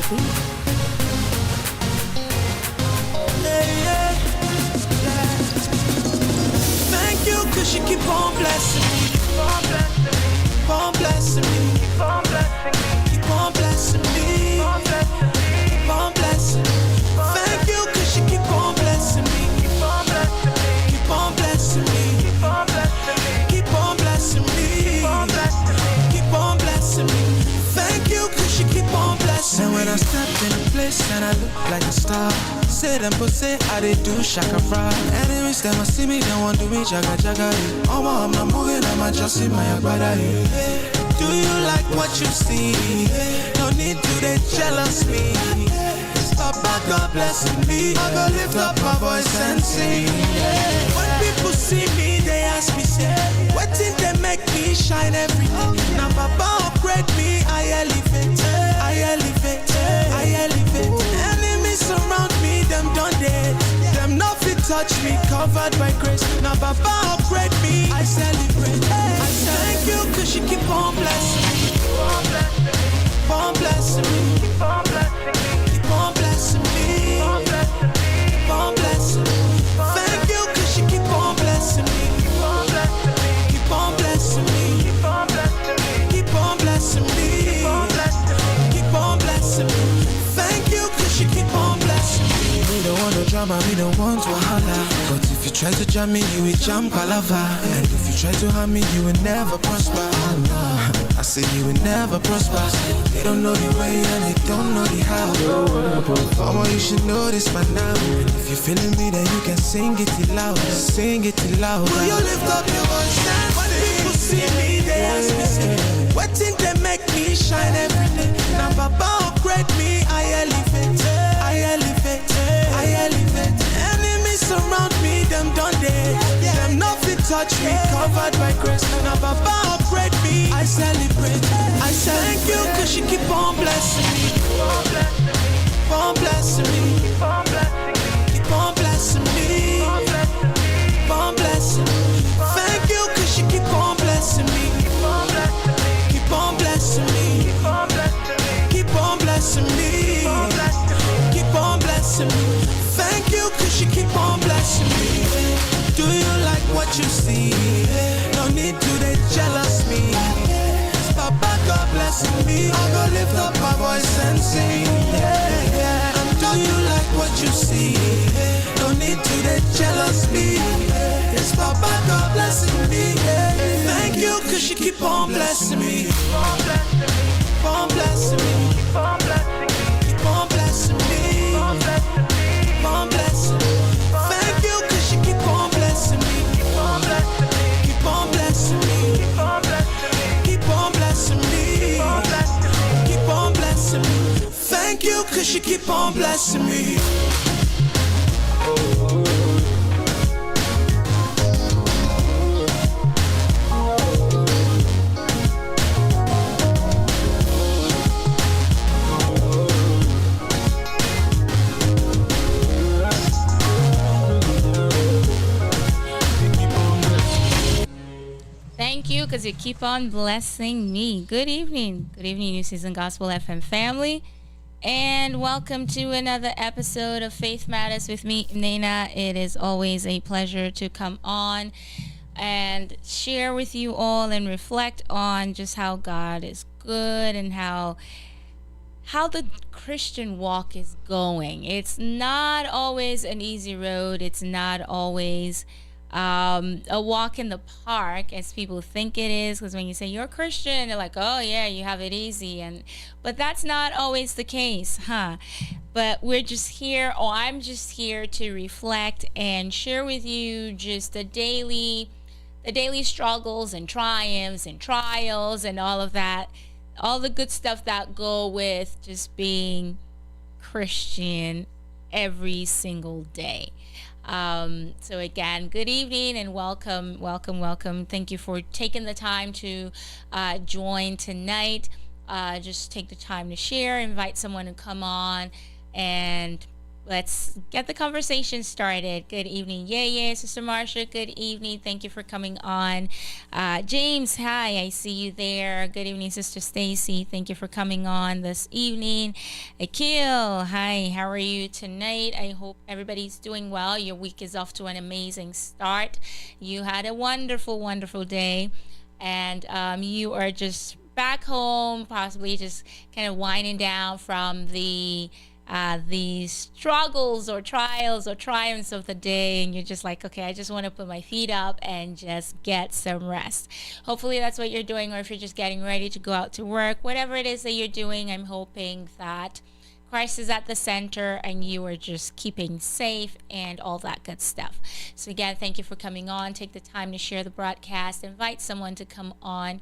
Thank you, cause you keep on blessing me. Keep on blessing me. Keep on blessing me. Keep on blessing me. Keep on blessing me. Thank you, cause you keep on blessing me. Keep on blessing me. Keep on blessing me. Keep on blessing me. Keep on blessing me. Keep on blessing me. Thank you, cause you keep on blessing me. And when I step in a place and I look like a star, say them but say I they do shaka fry. Enemies them I see me, they want to be jaga jaga. Oh, I'm not moving, I'm just in my brother. Do you like what you see? No need to they jealous me. Papa God blessing me. I go lift up my voice and sing. When people see me, they ask me, say, what did they make me shine every day? Now Papa upgrade me, I elevate, I elevate, I elevate. Enemies surround me, them done dead. Them nothing touch me, covered by grace. Now Papa upgrade me, I celebrate. I thank you, cause you keep on blessing me. Keep on blessing me. Keep on blessing me. Keep on blessing me. Keep on blessing me. Thank you, cause you keep on blessing me. Keep on blessing me. Keep on blessing me. Keep on blessing me. Keep on blessing me. Keep on blessing me. Thank you, cause you keep on blessing me. We don't want no drama, we don't want to holla. But if you try to jam me, you will jam palava. And if you try to harm me, you will never prosper. Oh no, I say you will never prosper. They don't know the way and they don't know the how. Oh, you should know this by now. And if you're feeling me, then you can sing it loud. Sing it loud. Will you lift up your voice and when people see me, they ask me, say, what did they make me shine every day? Now Papa upgrade me, I elevate, I elevate, I elevate. Enemies surround me, them done dead. Them nothing touch me, covered by grace. Now Papa upgrade me, I celebrate. I thank you, cause you keep on blessing me. Keep on blessing me. Keep on blessing me. Keep on blessing me. Keep on blessing me. Thank you, cause you keep on blessing me. Keep on blessing me. Keep on blessing me. Keep on blessing me. Keep on blessing me. Thank you, cause you keep on blessing me. Do you like what you see? No need to they jealous me. Papa God blessing me. I go lift up my voice and sing. And do you like what you see? No need to they jealous me. Yes, Papa God blessing me. Thank you, cause you keep on blessing me. Keep on blessing me. Keep on blessing me. Keep on blessing me. Keep on blessing me. Thank you, cause you keep on blessing me. Keep on blessing me. Keep on blessing me. Keep on blessing me. Keep on blessing me. Keep on blessing me. Thank you, cause you keep on blessing me. Thank you, because you keep on blessing me. Good evening. Good evening, New Season Gospel FM family. And welcome to another episode of Faith Matters with me, Mnena. It is always a pleasure to come on and share with you all and reflect on just how God is good and how the Christian walk is going. It's not always an easy road. It's not always a walk in the park as people think it is, because when you say you're Christian, they're like, oh yeah, you have it easy, but that's not always the case, but we're just here, or I'm just here to reflect and share with you just the daily struggles and triumphs and trials and all of that, all the good stuff that go with just being Christian every single day. So again, good evening and welcome. Thank you for taking the time to join tonight. Just take the time to share, invite someone to come on and let's get the conversation started. Good evening. Yeah, Sister Marsha, good evening. Thank you for coming on. James, hi, I see you there. Good evening, Sister Stacy. Thank you for coming on this evening. Akil, hi, how are you tonight? I hope everybody's doing well. Your week is off to an amazing start. You had a wonderful, wonderful day, and you are just back home, possibly just kind of winding down from the struggles or trials or triumphs of the day, and you're just like, okay, I just want to put my feet up and just get some rest. Hopefully that's what you're doing, or if you're just getting ready to go out to work, whatever it is that you're doing, I'm hoping that Christ is at the center and you are just keeping safe and all that good stuff. So again, thank you for coming on. Take the time to share the broadcast, invite someone to come on.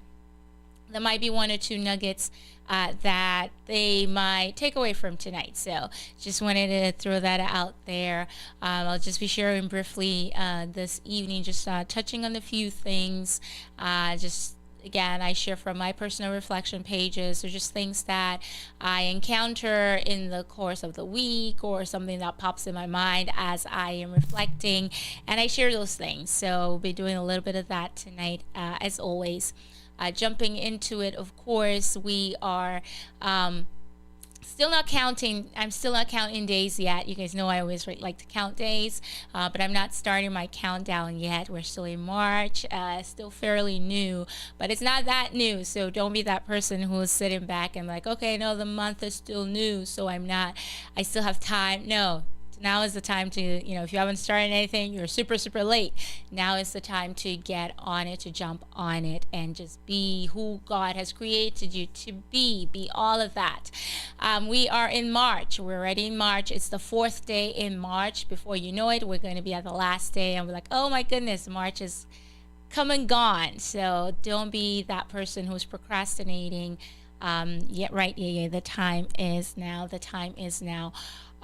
There might be one or two nuggets that they might take away from tonight. So just wanted to throw that out there. I'll just be sharing briefly this evening, just touching on a few things. Just again, I share from my personal reflection pages, or just things that I encounter in the course of the week, or something that pops in my mind as I am reflecting, and I share those things. So we'll be doing a little bit of that tonight, as always. Jumping into it, of course, we are still not counting. I'm still not counting days yet. You guys know I always like to count days, but I'm not starting my countdown yet. We're still in March, still fairly new, but it's not that new. So don't be that person who is sitting back and like, okay, no, the month is still new, so I still have time. No. Now is the time to, if you haven't started anything, you're super, super late. Now is the time to get on it, to jump on it, and just be who God has created you to be. Be all of that. We are in March. We're already in March. It's the 4th day in March. Before you know it, we're going to be at the last day, and we're like, oh my goodness, March is come and gone. So don't be that person who's procrastinating. The time is now. The time is now.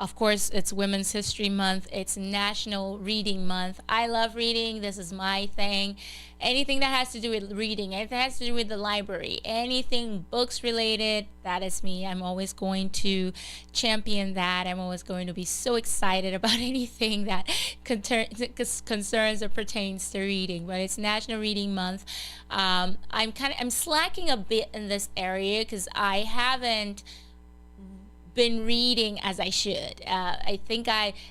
Of course, it's Women's History Month. It's National Reading Month. I love reading. This is my thing. Anything that has to do with reading, anything that has to do with the library, anything books related, that is me. I'm always going to champion that. I'm always going to be so excited about anything that concerns or pertains to reading. But it's National Reading Month. I'm slacking a bit in this area because I haven't been reading as I should. I think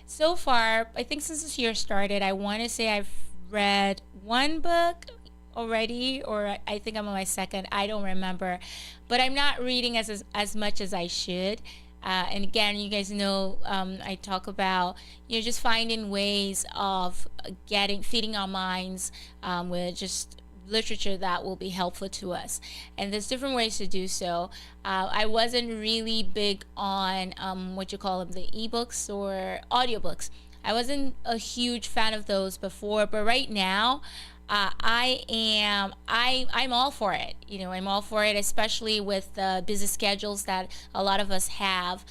since this year started, I want to say I've read one book already, or I think I'm on my second. I don't remember, but I'm not reading as much as I should. And again, you guys know, I talk about just finding ways of feeding our minds with just literature that will be helpful to us, and there's different ways to do so. I wasn't really big on what you call them, the ebooks or audiobooks. I wasn't a huge fan of those before, but right now I'm all for it. I'm all for it, especially with the busy schedules that a lot of us have.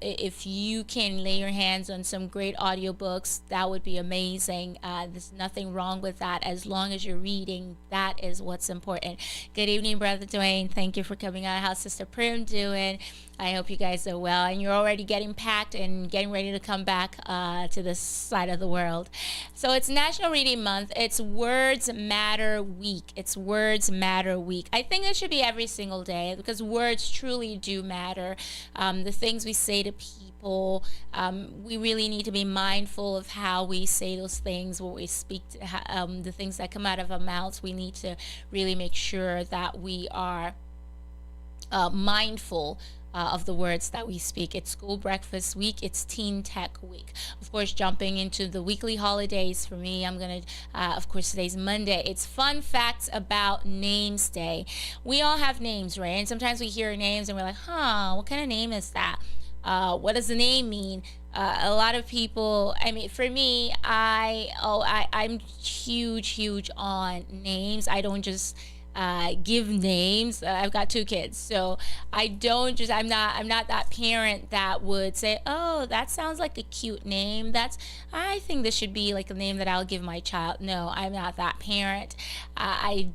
If you can lay your hands on some great audiobooks, that would be amazing. There's nothing wrong with that as long as you're reading. That is what's important. Good evening, Brother Dwayne. Thank you for coming out. How's Sister Prim doing? I hope you guys are well, and you're already getting packed and getting ready to come back to this side of the world. So it's National Reading Month. It's Words Matter Week. It's Words Matter Week. I think it should be every single day because words truly do matter. The things we say to people, we really need to be mindful of how we say those things, what we speak, the things that come out of our mouths. We need to really make sure that we are mindful of the words that we speak. It's School Breakfast Week. It's Teen Tech Week. Of course, jumping into the weekly holidays for me, I'm going to, of course, today's Monday. It's Fun Facts About Names Day. We all have names, right? And sometimes we hear names and we're like, what kind of name is that? What does the name mean? A lot of people, for me, I'm huge on names. I don't just give names. I've got 2 kids, so I'm not that parent that would say, oh, that sounds like a cute name. I think this should be like a name that I'll give my child. No, I'm not that parent. I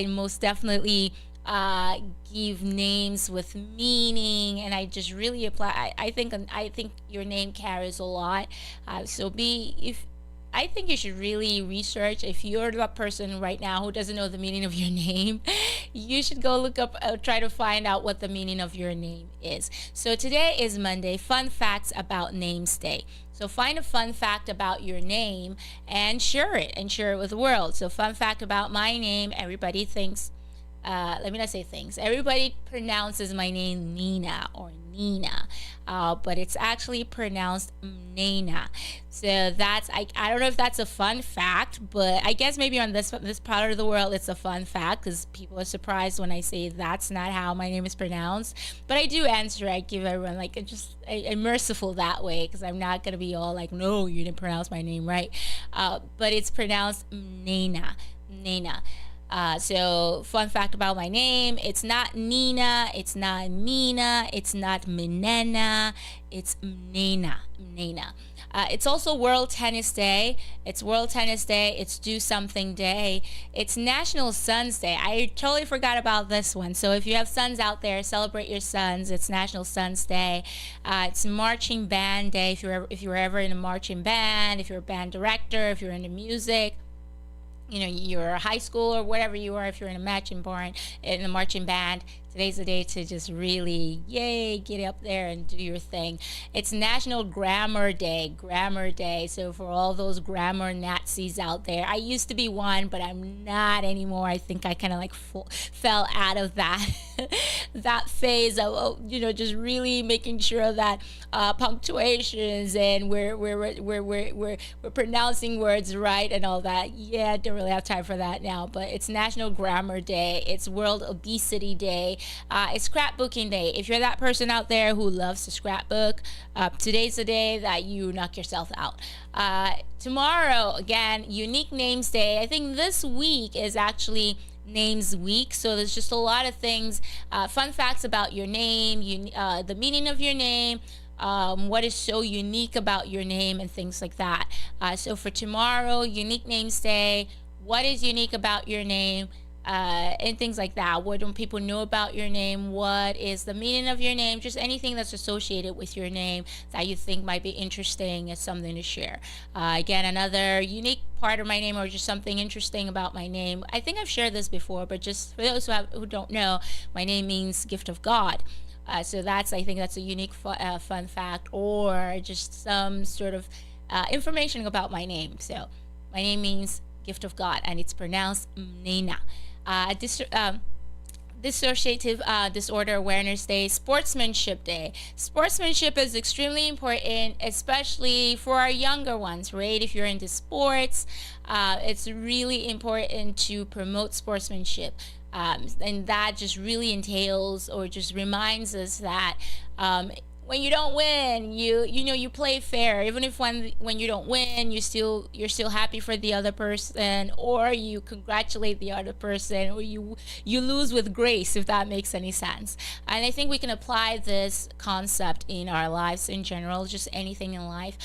most definitely uh, give names with meaning, and I just really apply. I think your name carries a lot. So be if I think you should really research. If you're the person right now who doesn't know the meaning of your name, you should go look up, try to find out what the meaning of your name is. So today is Monday, fun facts about names day. So find a fun fact about your name and share it with the world. So fun fact about my name, everybody thinks, let me not say things. Everybody pronounces my name Nina or Nina, but it's actually pronounced Mnena. So I don't know if that's a fun fact, but I guess maybe on this part of the world it's a fun fact because people are surprised when I say that's not how my name is pronounced. But I do answer. I give everyone like I'm merciful that way because I'm not gonna be all like, no, you didn't pronounce my name right. But it's pronounced Mnena. Mnena. So fun fact about my name, it's not Nina, it's not Mina, it's not Mnena, it's Mnena. Mnena. It's also World Tennis Day. It's World Tennis Day. It's Do Something Day. It's National Sons Day. I totally forgot about this one. So if you have sons out there, celebrate your sons. It's National Sons Day. It's Marching Band Day. If you're ever in a marching band, if you're a band director, if you're into music, you're a high school or whatever you are, if you're in a marching band, today's the day to just really, yay, get up there and do your thing. It's National Grammar Day. So for all those grammar Nazis out there, I used to be one, but I'm not anymore. I think I kind of like fell out of that that phase of just really making sure that punctuations and we're pronouncing words right and all that. Yeah, I don't really have time for that now. But it's National Grammar Day. It's World Obesity Day. It's Scrapbooking Day. If you're that person out there who loves to scrapbook, today's the day that you knock yourself out. Tomorrow, again, Unique Names Day. I think this week is actually Names Week, so there's just a lot of things, fun facts about your name, the meaning of your name, what is so unique about your name, and things like that. So for tomorrow, Unique Names Day, what is unique about your name, and things like that. What don't people know about your name? What is the meaning of your name? Just anything that's associated with your name that you think might be interesting is something to share. Again, another unique part of my name or just something interesting about my name. I think I've shared this before, but just for those who don't know, my name means gift of God. So I think that's a unique fun fact or just some sort of information about my name. So my name means gift of God and it's pronounced Mnena. Dissociative Disorder Awareness Day, Sportsmanship Day. Sportsmanship is extremely important, especially for our younger ones, right? If you're into sports, it's really important to promote sportsmanship. And that just really entails or just reminds us that when you don't win, you play fair. Even if when you don't win, you're still happy for the other person, or you congratulate the other person, or you lose with grace, if that makes any sense. And I think we can apply this concept in our lives in general, just anything in life.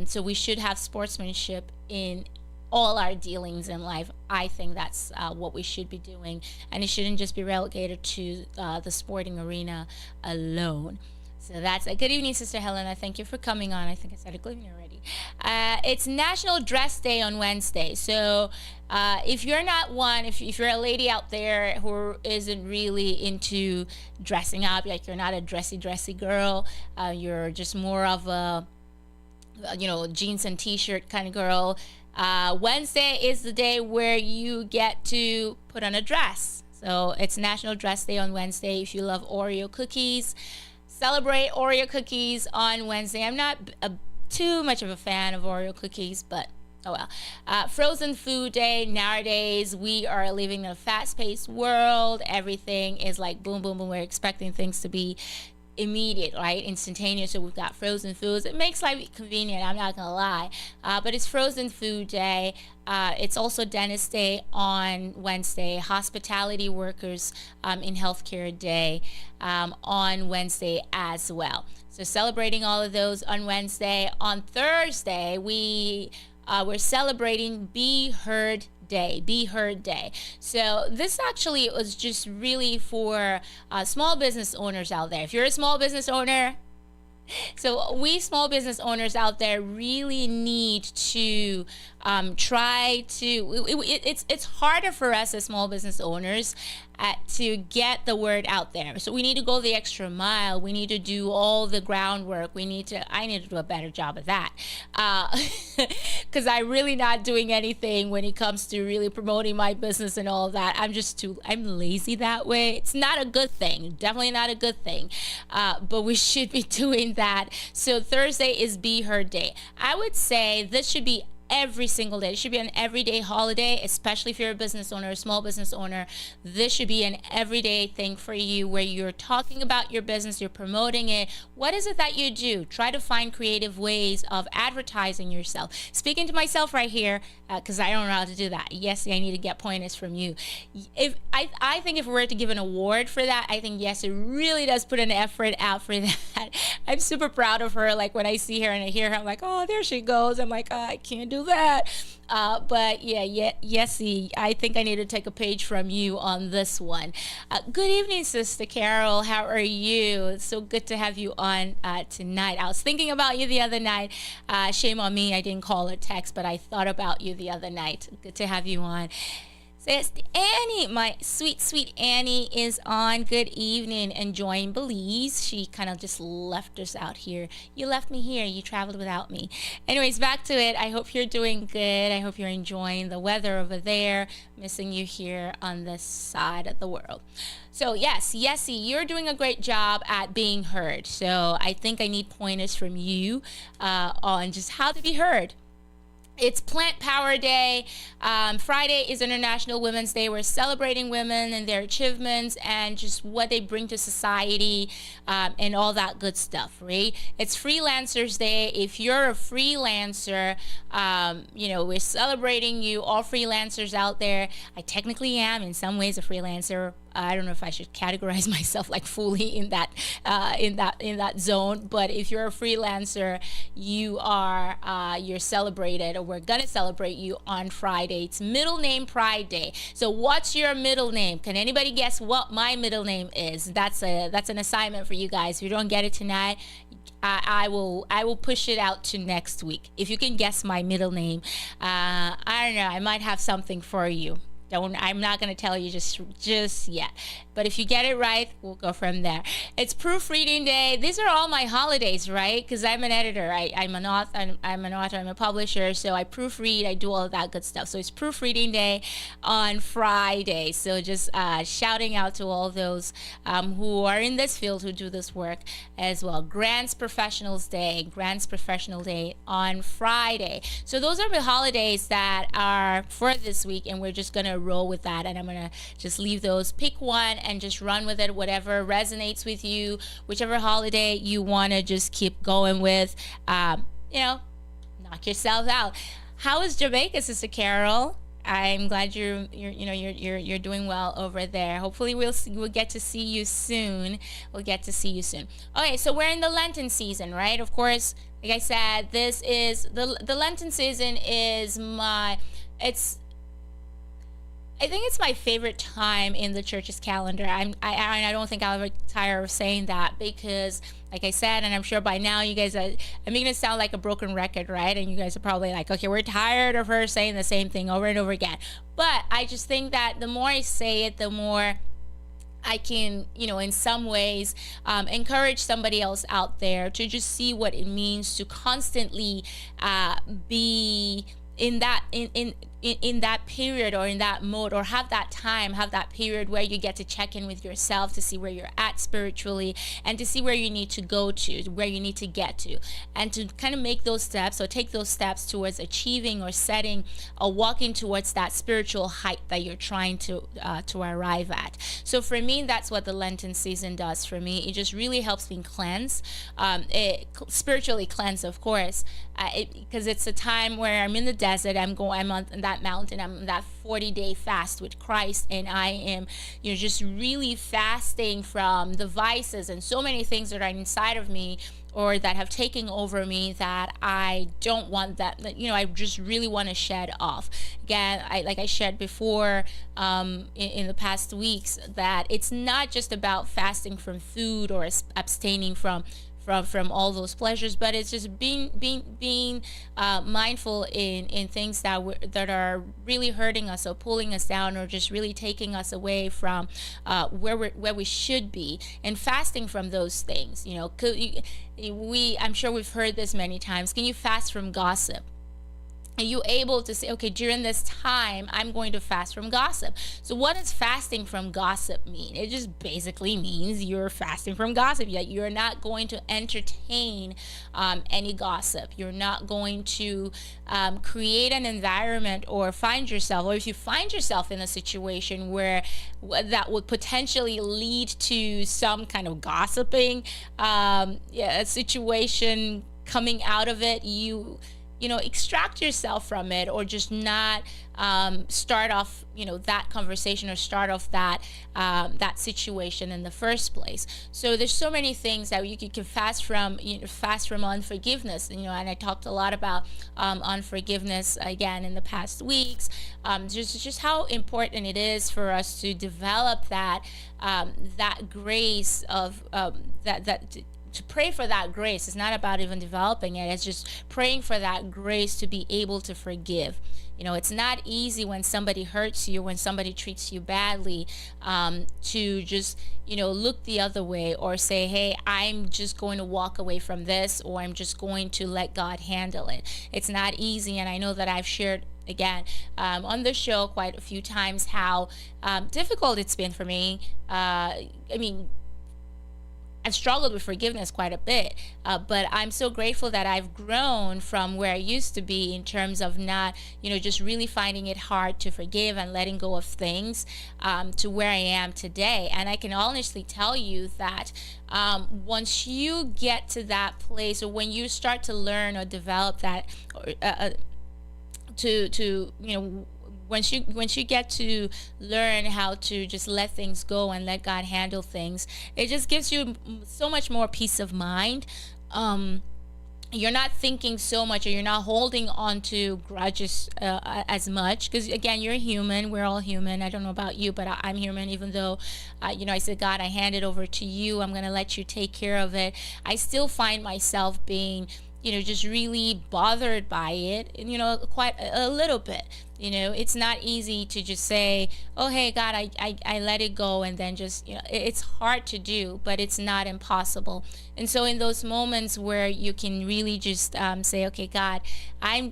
So we should have sportsmanship in all our dealings in life. I think that's what we should be doing, and it shouldn't just be relegated to the sporting arena alone. So that's a good evening, Sister Helena. Thank you for coming on. I think I said it good evening already. It's National Dress Day on Wednesday. So if you're not one, if you're a lady out there who isn't really into dressing up, like you're not a dressy girl, you're just more of a jeans and t-shirt kind of girl, Wednesday is the day where you get to put on a dress. So it's National Dress Day on Wednesday. If you love Oreo cookies, celebrate Oreo cookies on Wednesday. I'm not too much of a fan of Oreo cookies, but oh well. Frozen Food Day. Nowadays, we are living in a fast-paced world. Everything is like boom, boom, boom. We're expecting things to be immediate, right? Instantaneous. So we've got frozen foods. It makes life convenient, I'm not gonna lie. But it's Frozen Food Day. It's also Dentist Day on Wednesday. Hospitality Workers in Healthcare Day on Wednesday as well. So celebrating all of those on Wednesday. On Thursday, we're celebrating Be Heard day, Be Heard Day. So this actually was just really for small business owners out there. If you're a small business owner, so we small business owners out there really need to try to. It's harder for us as small business owners to get the word out there. So we need to go the extra mile. We need to do all the groundwork. I need to do a better job of that, because I'm really not doing anything when it comes to really promoting my business and all of that. I'm lazy that way. It's not a good thing. Definitely not a good thing. But we should be doing that. So Thursday is Be Heard Day. I would say this should be every single day. It should be an everyday holiday, especially if you're a business owner, a small business owner. This should be an everyday thing for you where you're talking about your business, you're promoting it. What is it that you do? Try to find creative ways of advertising yourself. Speaking to myself right here, because I don't know how to do that. Yes, I need to get pointers from you. If I think if we were to give an award for that, I think yes, it really does put an effort out for that. I'm super proud of her. Like when I see her and I hear her, I'm like, oh, there she goes. I'm like, I can't do that. But Yesy, I think I need to take a page from you on this one. Good evening, Sister Carol. How are you? It's so good to have you on tonight. I was thinking about you the other night. Shame on me, I didn't call or text, but I thought about you the other night. Good to have you on. Says Annie, my sweet Annie is on. Good evening, enjoying Belize. She kind of just left us out here. You left me here. You traveled without me. Anyways, back to it. I hope you're doing good. I hope you're enjoying the weather over there. Missing you here on this side of the world. So yes, Yesy, you're doing a great job at being heard. So I think I need pointers from you on just how to be heard. It's Plant Power Day. Friday is International Women's Day. We're celebrating women and their achievements and just what they bring to society and all that good stuff, right? It's Freelancers Day. If you're a freelancer, we're celebrating you, all freelancers out there. I technically am in some ways a freelancer. I don't know if I should categorize myself like fully in that zone, but if you're a freelancer, you're celebrated, or we're gonna celebrate you on Friday. It's Middle Name Pride Day. So what's your middle name? Can anybody guess what my middle name is? That's an assignment for you guys. If you don't get it tonight, I will push it out to next week. If you can guess my middle name, I don't know, I might have something for you. I'm not going to tell you just yet. But if you get it right, we'll go from there. It's Proofreading Day. These are all my holidays, right? Because I'm an editor. I'm an author. I'm a publisher. So I proofread. I do all of that good stuff. So it's Proofreading Day on Friday. So just shouting out to all those who are in this field, who do this work as well. Grants Professionals Day. Grants Professional Day on Friday. So those are the holidays that are for this week, and we're just going to roll with that, and I'm gonna just leave those. Pick one and just run with it, whatever resonates with you, whichever holiday you want to just keep going with. Knock yourself out. How is Jamaica, Sister Carol? I'm glad you're doing well over there. Hopefully we'll get to see you soon. Okay, so we're in the Lenten season, right? Of course, like I said, this is the Lenten season is I think it's my favorite time in the church's calendar. I don't think I'll ever tire of saying that, because like I said, and I'm sure by now you guys I'm going to sound like a broken record, right? And you guys are probably like, okay, we're tired of her saying the same thing over and over again. But I just think that the more I say it, the more I can, in some ways, encourage somebody else out there to just see what it means to constantly be in that period, or in that mode, or have that period where you get to check in with yourself to see where you're at spiritually, and to see where you need to go to, where you need to get to, and to kind of make those steps, or take those steps towards achieving or setting or walking towards that spiritual height that you're trying to arrive at. So for me, that's what the Lenten season does for me. It just really helps me cleanse, spiritually cleanse, of course, because it's a time where I'm in the desert. I'm on that mountain. I'm that 40-day fast with Christ, and I am, just really fasting from the vices and so many things that are inside of me or that have taken over me that I don't want I just really want to shed off. Again, like I shared before in the past weeks, that it's not just about fasting from food or abstaining from all those pleasures, but it's just being mindful in things that are really hurting us or pulling us down or just really taking us away from where we should be, and fasting from those things. I'm sure we've heard this many times. Can you fast from gossip? Are you able to say, okay, during this time, I'm going to fast from gossip? So what does fasting from gossip mean? It just basically means you're fasting from gossip. You're not going to entertain any gossip. You're not going to create an environment or if you find yourself in a situation where that would potentially lead to some kind of gossiping a situation coming out of it, extract yourself from it, or just not start off that conversation or start off that situation in the first place. So there's so many things that you can fast from. Fast from unforgiveness, and I talked a lot about unforgiveness again in the past weeks. Just how important it is for us to develop that grace of to pray for that grace. It's not about even developing it. It's just praying for that grace to be able to forgive. It's not easy when somebody hurts you, when somebody treats you badly, to just, look the other way or say, hey, I'm just going to walk away from this, or I'm just going to let God handle it. It's not easy. And I know that I've shared again on the show quite a few times how difficult it's been for me. I've struggled with forgiveness quite a bit, but I'm so grateful that I've grown from where I used to be in terms of not, just really finding it hard to forgive and letting go of things, to where I am today. And I can honestly tell you that once you get to that place, or when you start to learn or develop that, once you get to learn how to just let things go and let God handle things, it just gives you so much more peace of mind. You're not thinking so much, or you're not holding on to grudges as much, because again, you're human. We're all human. I don't know about you, but I'm human. Even though I said, God, I hand it over to you, I'm gonna let you take care of it, I still find myself being just really bothered by it, quite a little bit. It's not easy to just say, oh, hey, God, I let it go, and then just, it's hard to do, but it's not impossible. And so in those moments where you can really just say, okay, God, I'm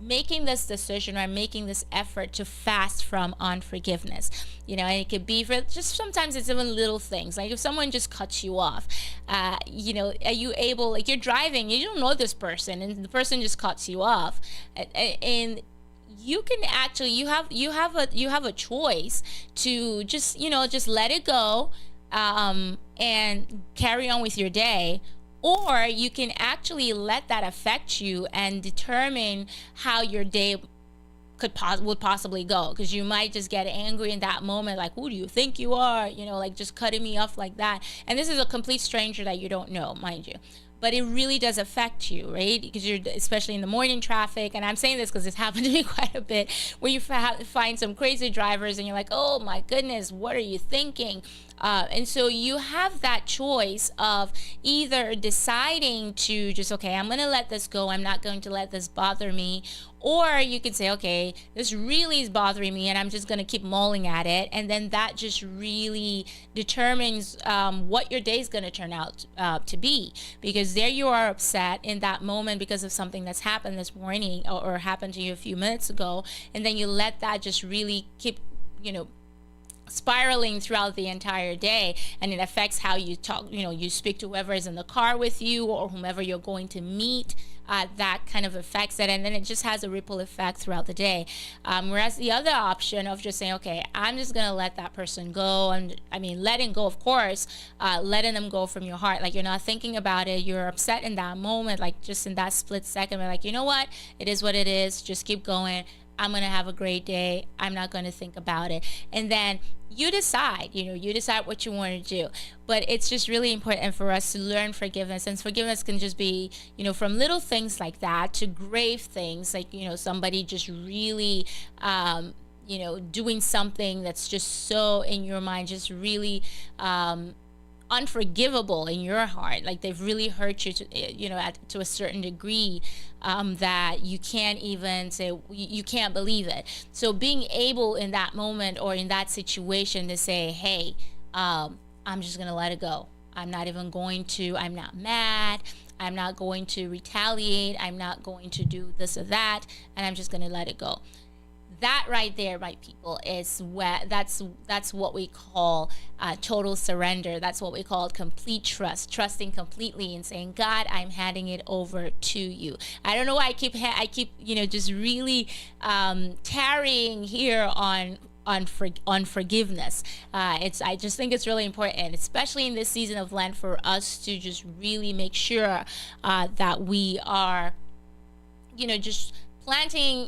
making this decision, or I'm making this effort to fast from unforgiveness. And it could be for just, sometimes it's even little things, like if someone just cuts you off, are you able, like you're driving, you don't know this person, and the person just cuts you off, and you can actually, you have a choice to just just let it go, and carry on with your day. Or you can actually let that affect you and determine how your day would possibly go, because you might just get angry in that moment, like, who do you think you are, like just cutting me off like that. And this is a complete stranger that you don't know, mind you, but it really does affect you, right? Because you're, especially in the morning traffic, and I'm saying this because it's happened to me quite a bit, where you find some crazy drivers and you're like, oh my goodness, what are you thinking? And so you have that choice of either deciding to just, okay, I'm going to let this go, I'm not going to let this bother me. Or you could say, okay, this really is bothering me, and I'm just going to keep mulling at it. And then that just really determines what your day is going to turn out to be. Because there you are upset in that moment because of something that's happened this morning, or happened to you a few minutes ago. And then you let that just really keep, spiraling throughout the entire day, and it affects how you talk, you speak to whoever is in the car with you, or whomever you're going to meet. That kind of affects it, and then it just has a ripple effect throughout the day. Whereas the other option of just saying, okay, I'm just gonna let that person go, and letting go, of course, letting them go from your heart, like you're not thinking about it, you're upset in that moment, like just in that split second, but like, you know what, it is what it is, just keep going. I'm going to have a great day. I'm not going to think about it. And then you decide, you decide what you want to do. But it's just really important for us to learn forgiveness. And forgiveness can just be, from little things like that to grave things, like, somebody just really, doing something that's just so in your mind, just really unforgivable in your heart, like they've really hurt you to a certain degree, that you can't even say, you can't believe it. So being able in that moment or in that situation to say, hey, I'm just gonna let it go. I'm not mad, I'm not going to retaliate, I'm not going to do this or that, and I'm just gonna let it go. That right there, my people, is that's what we call total surrender. That's what we call complete trust, trusting completely and saying, God, I'm handing it over to you. I don't know why I keep just really tarrying here on forgiveness. I just think it's really important, especially in this season of Lent, for us to just really make sure that we are, just planting,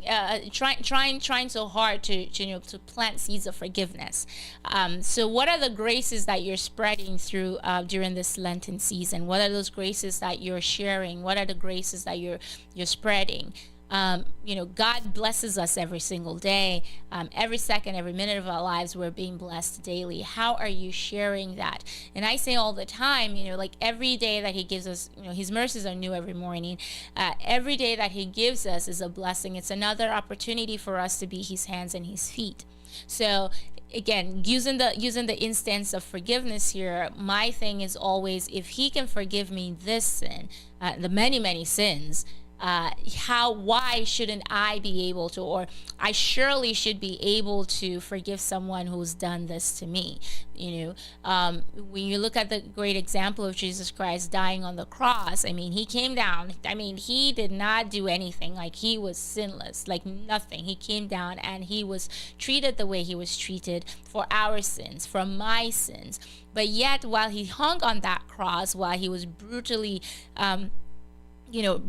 trying so hard to plant seeds of forgiveness. So what are the graces that you're spreading through during this Lenten season? What are those graces that you're sharing? What are the graces that you're spreading? God blesses us every single day. Every second, every minute of our lives, we're being blessed daily. How are you sharing that? And I say all the time, like every day that he gives us, his mercies are new every morning. Every day that he gives us is a blessing. It's another opportunity for us to be his hands and his feet. So again, using the instance of forgiveness here, my thing is always, if he can forgive me this sin, the many sins, why shouldn't I be able to, or I surely should be able to forgive someone who's done this to me. When you look at the great example of Jesus Christ dying on the cross, he came down, he did not do anything, like he was sinless, like nothing. He came down and he was treated the way he was treated for our sins, for my sins. But yet, while he hung on that cross, while he was brutally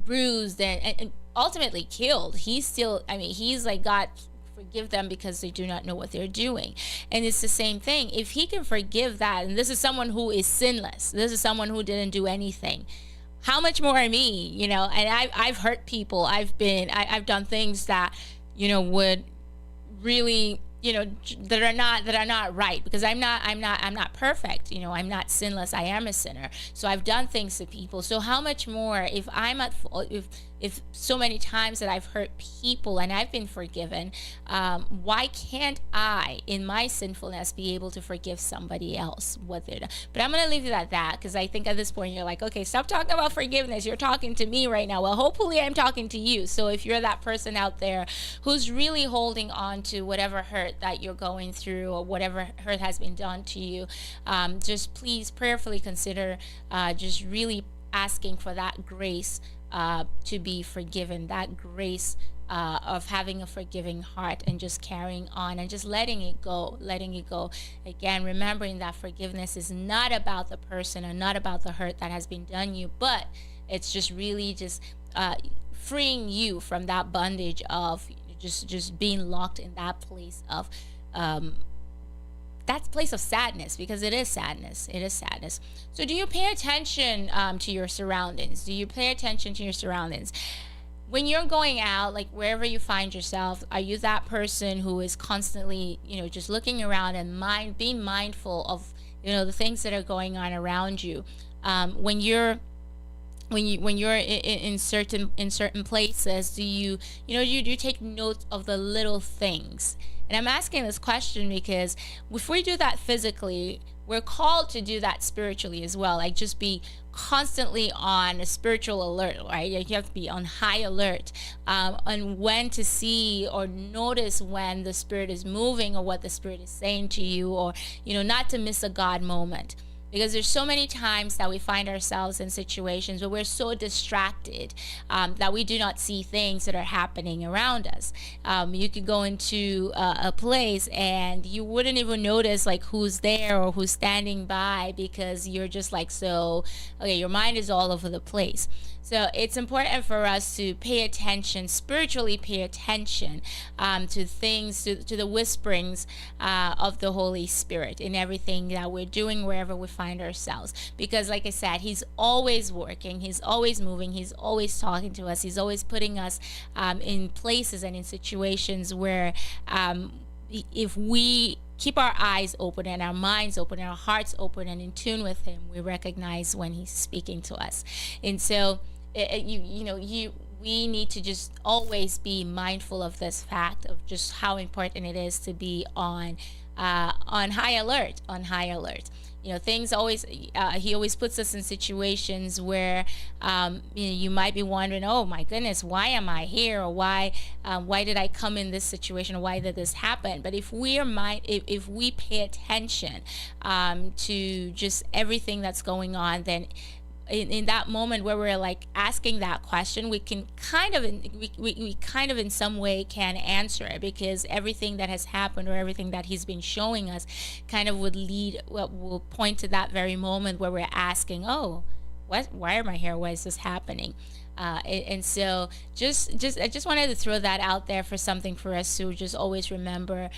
bruised and ultimately killed, he's still, he's like, God, forgive them because they do not know what they're doing. And it's the same thing. If he can forgive that, and this is someone who is sinless, this is someone who didn't do anything, how much more me, and I've hurt people. I've done things that, would really, that are not right, because I'm not perfect. I'm not sinless. I am a sinner. So I've done things to people. So how much more if I'm at fault, if so many times that I've hurt people and I've been forgiven, why can't I, in my sinfulness, be able to forgive somebody else what they're done? But I'm going to leave it at that, because I think at this point you're like, okay, stop talking about forgiveness. You're talking to me right now. Well, hopefully I'm talking to you. So if you're that person out there who's really holding on to whatever hurt that you're going through, or whatever hurt has been done to you, just please prayerfully consider just really asking for that grace to be forgiven, that grace of having a forgiving heart and just carrying on and just letting it go. Again, remembering that forgiveness is not about the person or not about the hurt that has been done you, but it's just really just freeing you from that bondage of just being locked in that place of sadness, because it is sadness. So do you pay attention to your surroundings? When you're going out, like wherever you find yourself, are you that person who is constantly, just looking around and being mindful of, the things that are going on around you? When you're in certain places, do you take note of the little things? And I'm asking this question because if we do that physically, we're called to do that spiritually as well. Like, just be constantly on a spiritual alert, right? You have to be on high alert on when to see or notice when the Spirit is moving or what the Spirit is saying to you, or, not to miss a God moment. Because there's so many times that we find ourselves in situations where we're so distracted distracted, that we do not see things that are happening around us. You could go into a place and you wouldn't even notice like who's there or who's standing by, because you're just like, so okay, your mind is all over the place. So it's important for us to pay attention, spiritually pay attention, to things, to the whisperings of the Holy Spirit in everything that we're doing, wherever we find ourselves. Because like I said, He's always working, He's always moving, He's always talking to us, He's always putting us in places and in situations where if we keep our eyes open and our minds open and our hearts open and in tune with Him, we recognize when He's speaking to us. And so we need to just always be mindful of this fact of just how important it is to be on high alert, things always, He always puts us in situations where you might be wondering, oh my goodness, why am I here, or why did I come in this situation, or why did this happen? But if we pay attention to just everything that's going on, then in that moment where we're like asking that question, we can kind of in some way can answer it, because everything that has happened or everything that He's been showing us kind of will point to that very moment where we're asking, oh, why am I here? Why is this happening? And so I just wanted to throw that out there for something for us to just always remember,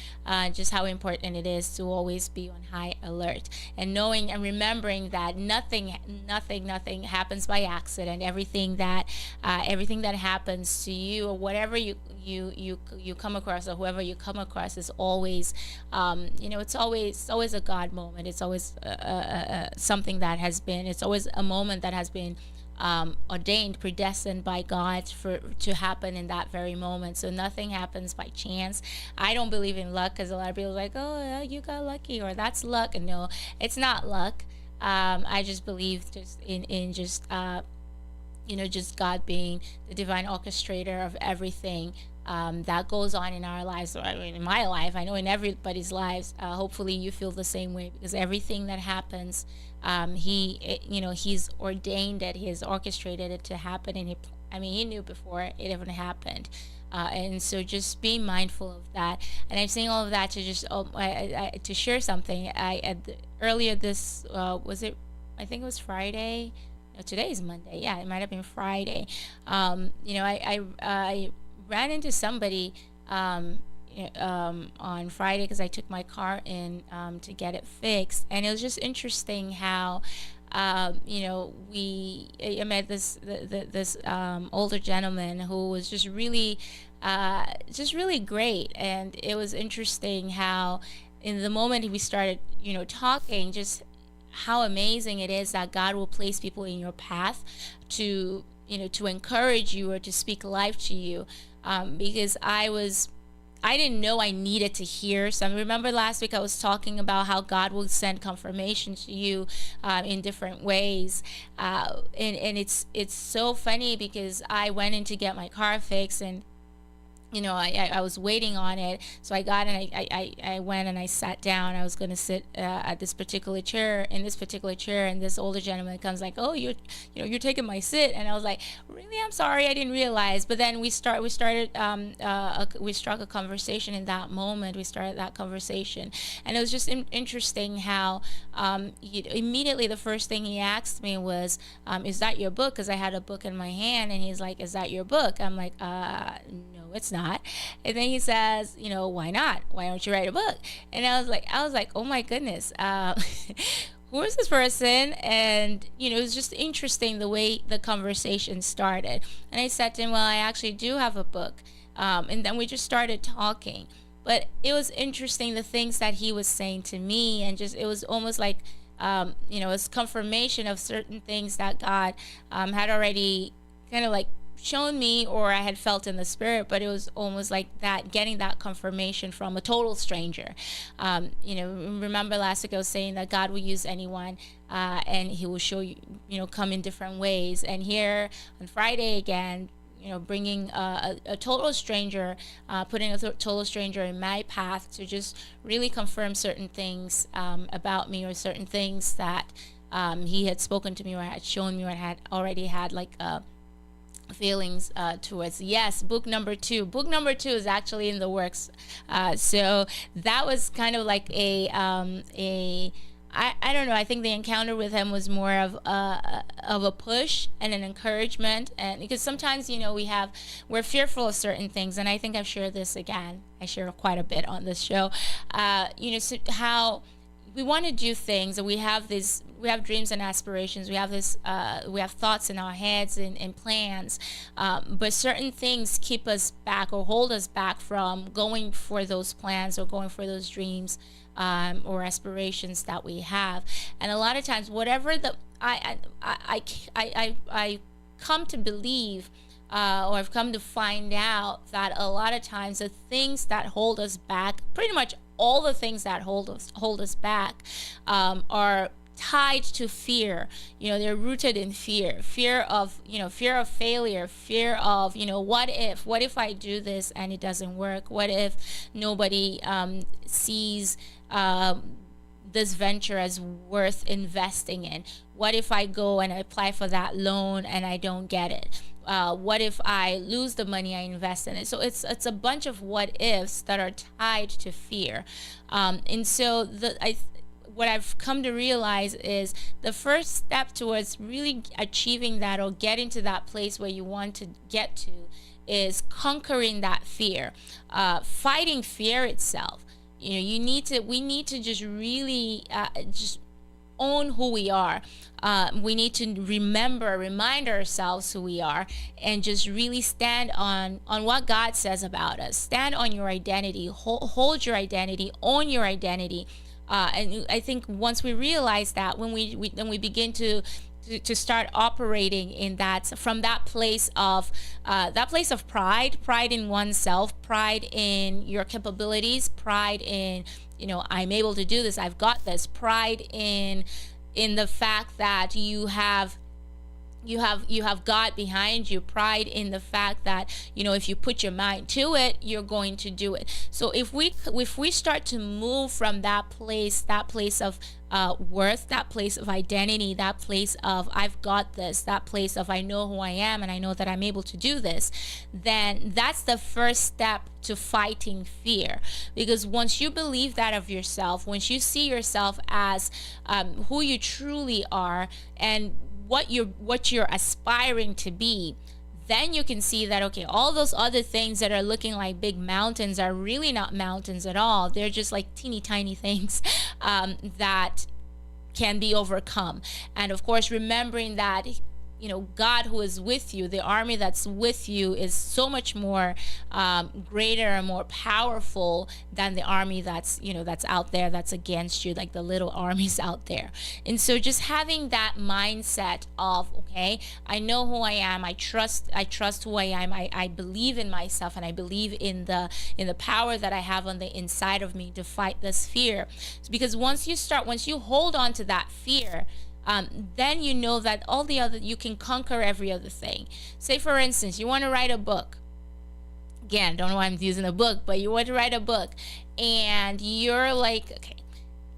just how important it is to always be on high alert, and knowing and remembering that nothing happens by accident. Everything that happens to you, or whatever you come across, or whoever you come across, is always it's always a God moment. It's always something that has been, it's always a moment that has been ordained, predestined by God to happen in that very moment. So nothing happens by chance. I don't believe in luck, because a lot of people are like, oh, you got lucky, or that's luck. And no, it's not luck. I just believe just in just just God being the divine orchestrator of everything that goes on in our lives, or in my life. I know in everybody's lives. Hopefully you feel the same way, because everything that happens, He's ordained it, He has orchestrated it to happen, and He knew before it even happened. And so just being mindful of that. And I'm saying all of that to just to share something. Earlier this was it? I think it was Friday. No, today is Monday. Yeah, it might have been Friday. I ran into somebody on Friday, because I took my car in to get it fixed, and it was just interesting how I met this older gentleman who was just really great. And it was interesting how in the moment we started talking, just how amazing it is that God will place people in your path to encourage you or to speak life to you. Because I didn't know I needed to hear some. Remember last week I was talking about how God will send confirmation to you in different ways. And it's so funny, because I went in to get my car fixed, and I was waiting on it. So I got and I went and I sat down. I was going to sit at this particular chair, and this older gentleman comes like, oh, you're taking my seat. And I was like, really? I'm sorry, I didn't realize. But then we struck a conversation in that moment. We started that conversation, and it was just interesting how immediately the first thing he asked me was, is that your book? Because I had a book in my hand, and he's like, is that your book? I'm like, no, it's not. And then he says, why not? Why don't you write a book? And I was like, oh my goodness, who is this person? And it was just interesting the way the conversation started. And I said to him, well, I actually do have a book. And then we just started talking. But it was interesting the things that he was saying to me, and just it was almost like it's confirmation of certain things that God had already kind of like shown me, or I had felt in the spirit. But it was almost like that, getting that confirmation from a total stranger. Remember last week I was saying that God will use anyone, and He will show you, come in different ways. And here on Friday again, bringing a total stranger, putting a total stranger in my path to just really confirm certain things about me, or certain things that He had spoken to me, or had shown me, or had already had like feelings towards. Yes, book number two is actually in the works. So that was kind of like I don't know. I think the encounter with him was more of a push and an encouragement, and because sometimes we're fearful of certain things, and I think I've shared this again. I share quite a bit on this show. So how we want to do things, and we have dreams and aspirations. We have thoughts in our heads and plans, but certain things keep us back or hold us back from going for those plans or going for those dreams, or aspirations that we have. And a lot of times, whatever I come to believe, or I've come to find out that a lot of times the things that hold us back, pretty much all the things that hold us back, are tied to fear. They're rooted in fear of failure, fear of what if I do this and it doesn't work, what if nobody sees this venture as worth investing in, what if I go and apply for that loan and I don't get it, what if I lose the money I invest in it. So it's a bunch of what ifs that are tied to fear, and so what I've come to realize is the first step towards really achieving that or getting to that place where you want to get to is conquering that fear, fighting fear itself. We need to just really just own who we are. We need to remind ourselves who we are, and just really stand on what God says about us. Stand on your identity, hold your identity, own your identity. And I think once we realize that, when we begin to start operating in that, from that place of pride in oneself, pride in your capabilities, pride in I'm able to do this, I've got this, pride in the fact that you have God behind you, pride in the fact that if you put your mind to it, you're going to do it. So if we start to move from that place of worth, that place of identity, that place of I've got this, that place of I know who I am and I know that I'm able to do this, then that's the first step to fighting fear. Because once you believe that of yourself, once you see yourself as who you truly are and what you're aspiring to be, then you can see that, okay, all those other things that are looking like big mountains are really not mountains at all. They're just like teeny tiny things that can be overcome. And of course, remembering that God who is with you, the army that's with you, is so much more greater and more powerful than the army that's out there, that's against you, like the little armies out there. And so just having that mindset of, okay, I know who I am, I trust who I am, I believe in myself, and I believe in the power that I have on the inside of me to fight this fear. Because once you hold on to that fear, then you know that you can conquer every other thing. Say, for instance, you want to write a book. Again, don't know why I'm using a book, but you want to write a book, and you're like, okay,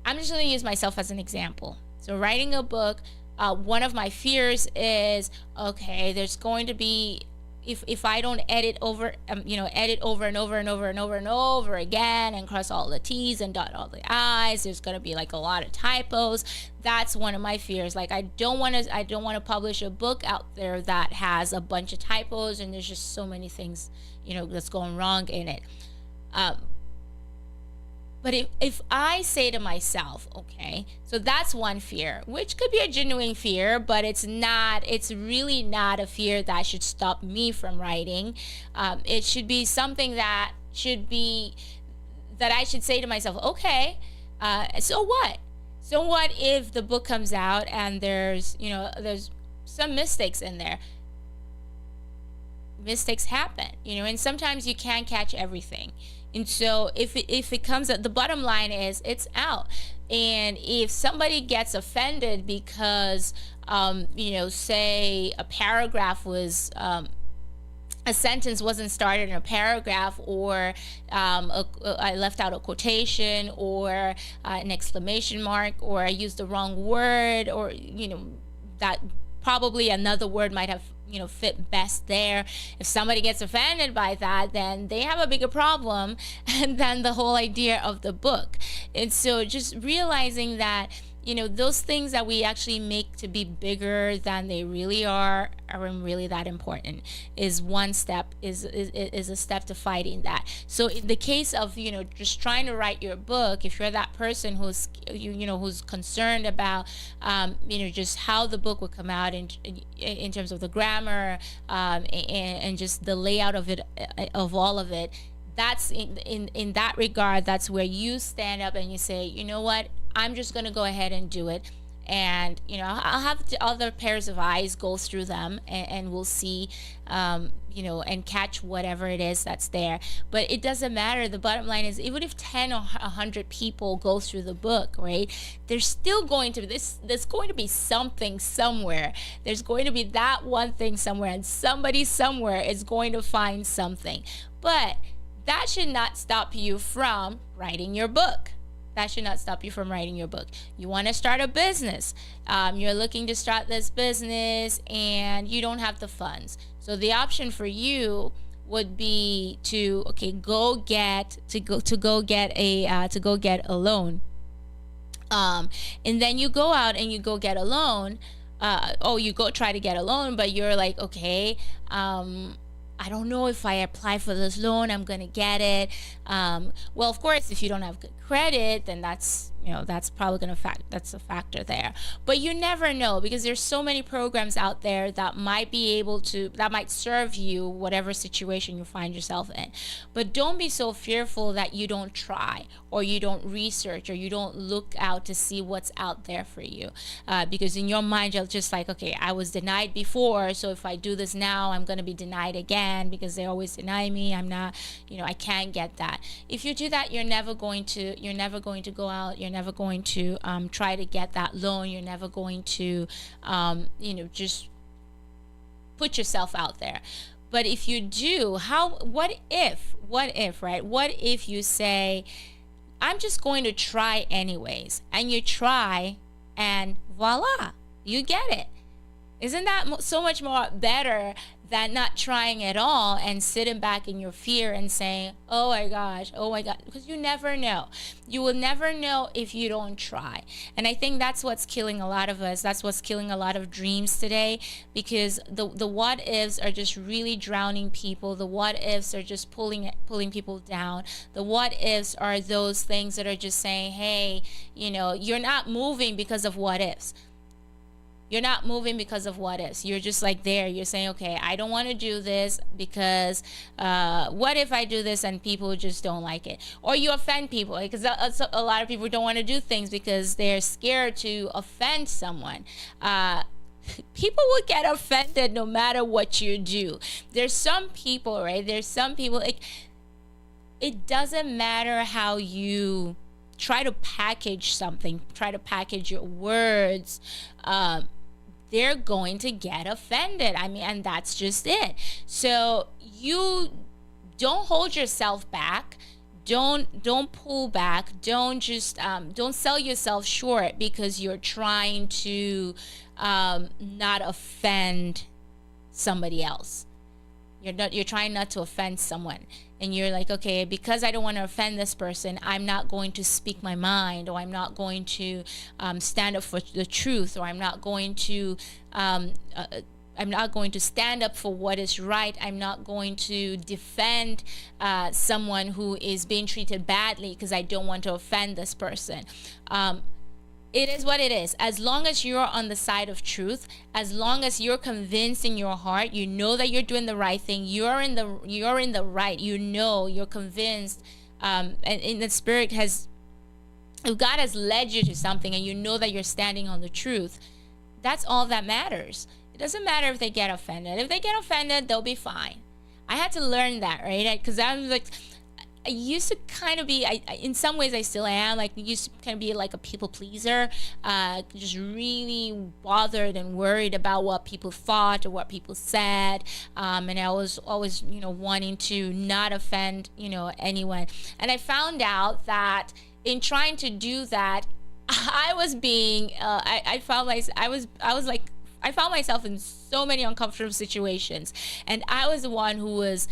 I'm just going to use myself as an example. So writing a book, one of my fears is, okay, there's going to be, if I don't edit over and over and over and over and over and over again and cross all the T's and dot all the I's, there's going to be like a lot of typos. That's one of my fears. Like, I don't want to publish a book out there that has a bunch of typos and there's just so many things, that's going wrong in it. But if I say to myself, okay, so that's one fear, which could be a genuine fear, but it's really not a fear that should stop me from writing. It should be something that I should say to myself, okay, so what? So what if the book comes out and there's some mistakes in there? Mistakes happen, and sometimes you can't catch everything. And so if it comes at the bottom line is it's out. And if somebody gets offended because say a paragraph was a sentence wasn't started in a paragraph, or I left out a quotation, or an exclamation mark, or I used the wrong word, or that probably another word might have fit best there. If somebody gets offended by that, then they have a bigger problem and than the whole idea of the book. And so just realizing that those things that we actually make to be bigger than they really are aren't really that important is one step, is a step to fighting that. So in the case of just trying to write your book, if you're that person who's who's concerned about just how the book would come out in terms of the grammar, and just the layout of it, of all of it, that's in that regard, that's where you stand up and you say, you know what, I'm just going to go ahead and do it. And I'll have the other pairs of eyes go through them, and we'll see and catch whatever it is that's there. But it doesn't matter. The bottom line is, even if 10 or 100 people go through the book, right, there's still going to be there's going to be something somewhere. There's going to be that one thing somewhere, and somebody somewhere is going to find something. But that should not stop you from writing your book. That should not stop you from writing your book. You want to start a business. You're looking to start this business and you don't have the funds. So the option for you would be to go get a loan. And then you go out and you go get a loan. You go try to get a loan, but you're like, okay, I don't know if I apply for this loan, I'm going to get it. Well, of course, if you don't have good credit, then that's probably going to that's a factor there. But you never know, because there's so many programs out there that might serve you, whatever situation you find yourself in. But don't be so fearful that you don't try, or you don't research, or you don't look out to see what's out there for you. Because in your mind, you're just like, okay, I was denied before, so if I do this now, I'm going to be denied again, because they always deny me. I'm not, I can't get that. If you do that, you're never going to go out. You're never going to try to get that loan. You're never going to, just put yourself out there. But if you do, what if, right? What if you say, I'm just going to try anyways, and you try, and voila, you get it. Isn't that so much more better than not trying at all and sitting back in your fear and saying, oh my gosh, because you never know. You will never know if you don't try. And I think that's what's killing a lot of us. That's what's killing a lot of dreams today, because the what ifs are just really drowning people. The what ifs are just pulling people down. The what ifs are those things that are just saying, hey, you're not moving because of what ifs. You're not moving because of what ifs. You're just like there. You're saying, okay, I don't want to do this because what if I do this and people just don't like it? Or you offend people, because a lot of people don't want to do things because they're scared to offend someone. People will get offended no matter what you do. There's some people, right? It doesn't matter how you try to package something, try to package your words. They're going to get offended. And that's just it. So you don't hold yourself back. Don't pull back. Don't sell yourself short because you're trying to not offend somebody else. You're trying not to offend someone, and you're like, okay, because I don't want to offend this person, I'm not going to speak my mind, or I'm not going to stand up for the truth, or I'm not going to stand up for what is right. I'm not going to defend someone who is being treated badly because I don't want to offend this person. It is what it is. As long as you're on the side of truth, as long as you're convinced in your heart, you know that you're doing the right thing. You're in the right. You're convinced, and in the spirit if God has led you to something, and you know that you're standing on the truth, that's all that matters. It doesn't matter if they get offended. If they get offended, they'll be fine. I had to learn that, right? Because I was like, I used to kind of be, in some ways I still am, used to kind of be like a people pleaser, just really bothered and worried about what people thought or what people said, and I was always, wanting to not offend, anyone. And I found out that in trying to do that, I was being, I found myself, I was like I found myself in so many uncomfortable situations, and I was the one who was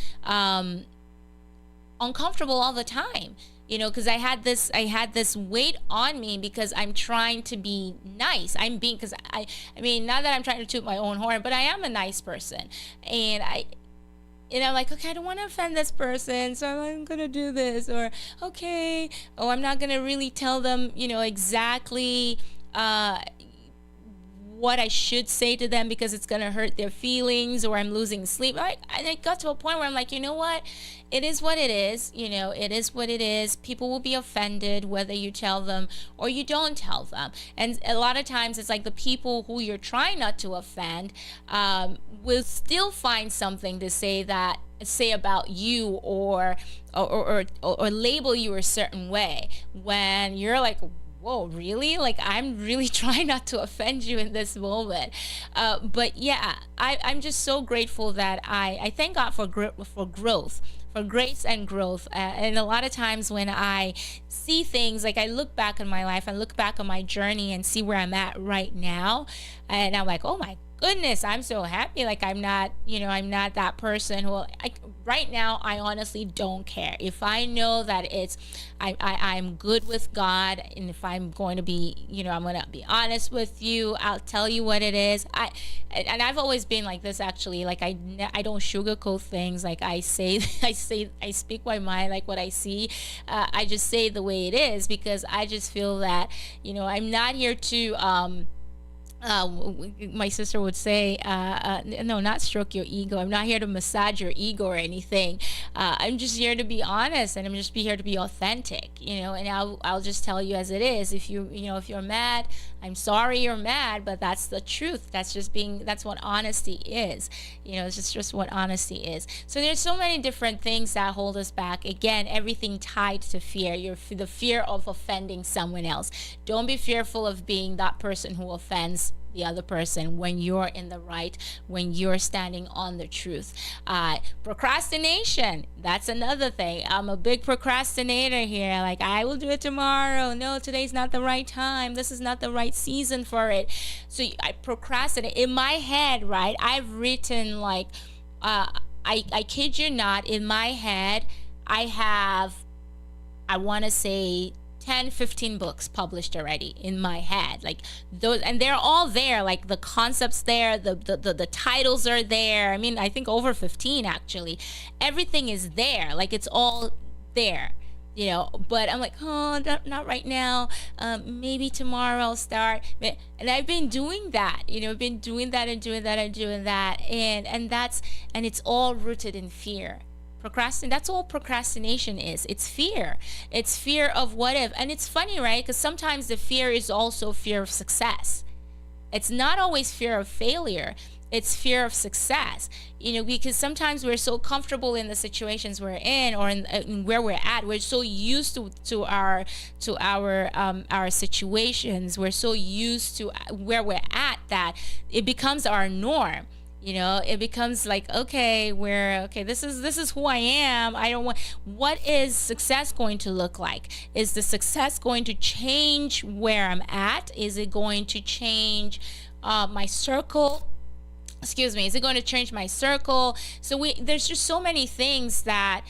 uncomfortable all the time, because I had this weight on me because I'm trying to be nice. Because I mean, not that I'm trying to toot my own horn, but I am a nice person, and I'm like, okay, I don't want to offend this person, so I'm gonna do this, or okay, oh, I'm not gonna really tell them, exactly what I should say to them because it's gonna hurt their feelings, or I'm losing sleep. And it got to a point where I'm like, you know what? It is what it is. It is what it is. People will be offended whether you tell them or you don't tell them. And a lot of times it's like the people who you're trying not to offend will still find something to say about you, or label you a certain way when you're like, whoa, really? Like, I'm really trying not to offend you in this moment. But yeah, I'm just so grateful that I thank God for growth, for grace and growth. And a lot of times when I see things, like I look back in my life, I look back on my journey and see where I'm at right now. And I'm like, oh my goodness, I'm so happy. Like, I'm not that person who, right now, I honestly don't care. If I know that I'm good with God, and if I'm going to be, I'm going to be honest with you, I'll tell you what it is. And I've always been like this, actually. Like, I don't sugarcoat things. Like, I speak my mind, like what I see. I just say it the way it is, because I just feel that, I'm not here to, my sister would say, no, not stroke your ego. I'm not here to massage your ego or anything. I'm just here to be honest, and I'm just here to be authentic, and I'll just tell you as it is. If if you're mad, I'm sorry you're mad, but that's the truth. That's what honesty is. It's just what honesty is. So there's so many different things that hold us back. Again, everything tied to fear. The fear of offending someone else. Don't be fearful of being that person who offends the other person when you're in the right, when you're standing on the truth. Procrastination, that's another thing. I'm a big procrastinator here. Like, I will do it tomorrow. No, today's not the right time. This is not the right season for it. So I procrastinate in my head, right? I've written, like, I kid you not, in my head I want to say 10-15 books published already in my head, like those, and they're all there, like the concepts there, the titles are there. I mean, I think over 15 actually. Everything is there, like it's all there, but I'm like, oh, not right now. Maybe tomorrow I'll start. And I've been doing that, I've been doing that and doing that and doing that, and it's all rooted in fear. That's all procrastination is. It's fear. It's fear of what if. And it's funny, right? Because sometimes the fear is also fear of success. It's not always fear of failure. It's fear of success. Because sometimes we're so comfortable in the situations we're in, or in where we're at. We're so used to our situations. We're so used to where we're at that it becomes our norm. It becomes like, okay, this is who I am. What is success going to look like? Is the success going to change where I'm at? Is it going to change my circle? Excuse me. Is it going to change my circle? So there's just so many things that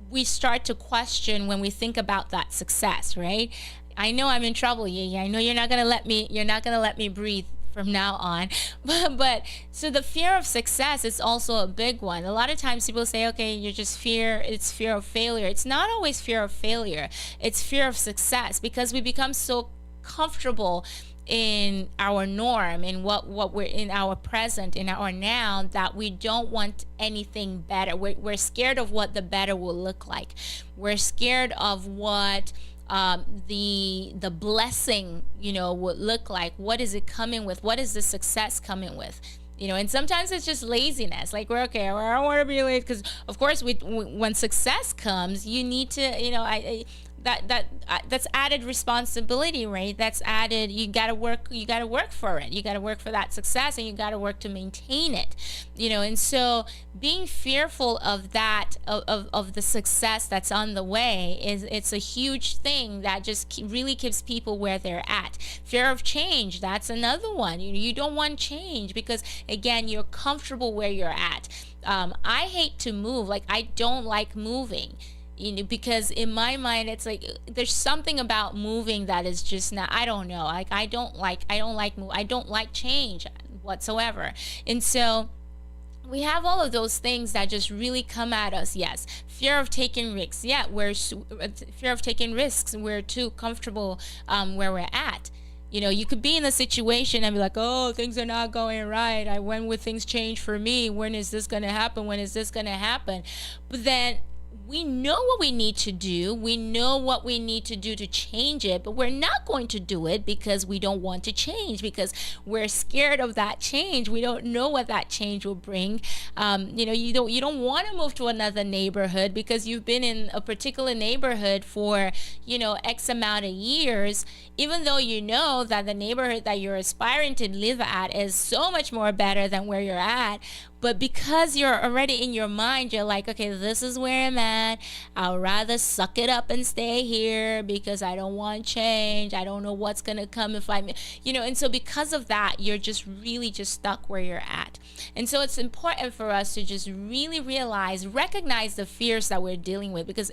we start to question when we think about that success, right? I know I'm in trouble, yeah. I know you're not gonna let me breathe from now on. But so the fear of success is also a big one. A lot of times people say, okay, it's fear of failure. It's not always fear of failure. It's fear of success, because we become so comfortable in our norm, in what we're in, our present, in our now, that we don't want anything better. We're scared of what the better will look like. We're scared of what the blessing would look like. What is it coming with? What is the success coming with? And sometimes it's just laziness. Like, we're okay, I don't want to be late, because of course when success comes, you need to, that's added responsibility, right? That's added, you got to work for it. You got to work for that success, and you got to work to maintain it, and so being fearful of that, of the success that's on the way, it's a huge thing that just really keeps people where they're at. Fear of change, that's another one. You don't want change because, again, you're comfortable where you're at. I hate to move. Like, I don't like moving, because in my mind, it's like there's something about moving that is just not, I don't know. Like, I don't like change whatsoever. And so we have all of those things that just really come at us. Yes, fear of taking risks. Yeah, fear of taking risks. We're too comfortable where we're at. You could be in a situation and be like, oh, things are not going right. When will things change for me? When is this going to happen? When is this going to happen? But then we know what we need to do. We know what we need to do to change it, but we're not going to do it because we don't want to change, because we're scared of that change. We don't know what that change will bring. You don't want to move to another neighborhood because you've been in a particular neighborhood for, X amount of years, even though you know that the neighborhood that you're aspiring to live at is so much more better than where you're at. But because you're already in your mind, you're like, okay, this is where I'm at. I'll rather suck it up and stay here because I don't want change. I don't know what's going to come if I'm, and so because of that, you're just really just stuck where you're at. And so it's important for us to just really recognize the fears that we're dealing with, because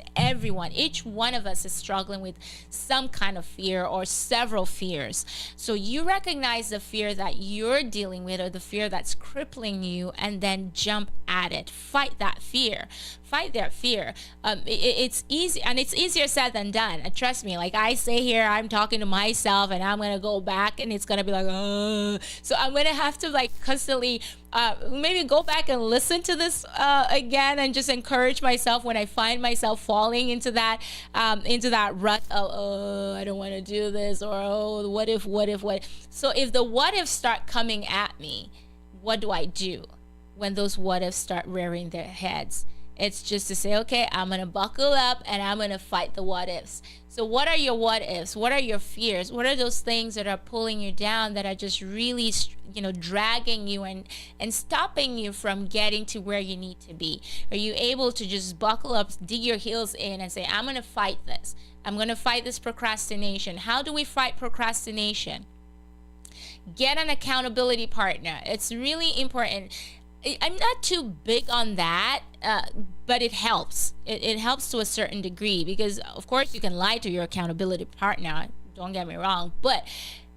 each one of us is struggling with some kind of fear or several fears. So you recognize the fear that you're dealing with, or the fear that's crippling you, and then jump at it. Fight that fear. It's easy, and it's easier said than done. And trust me, like I say here, I'm talking to myself, and I'm gonna go back, and it's gonna be like, so I'm gonna have to like constantly maybe go back and listen to this again, and just encourage myself when I find myself falling into that rut of, I don't want to do this, or what if. So if the what ifs start coming at me, what do I do when those what ifs start rearing their heads? It's just to say, okay, I'm going to buckle up and I'm going to fight the what ifs. So what are your what ifs? What are your fears? What are those things that are pulling you down, that are just really, dragging you and stopping you from getting to where you need to be? Are you able to just buckle up, dig your heels in, and say, I'm going to fight this. I'm going to fight this procrastination. How do we fight procrastination? Get an accountability partner. It's really important. I'm not too big on that, but it helps. It helps to a certain degree, because of course you can lie to your accountability partner. Don't get me wrong, but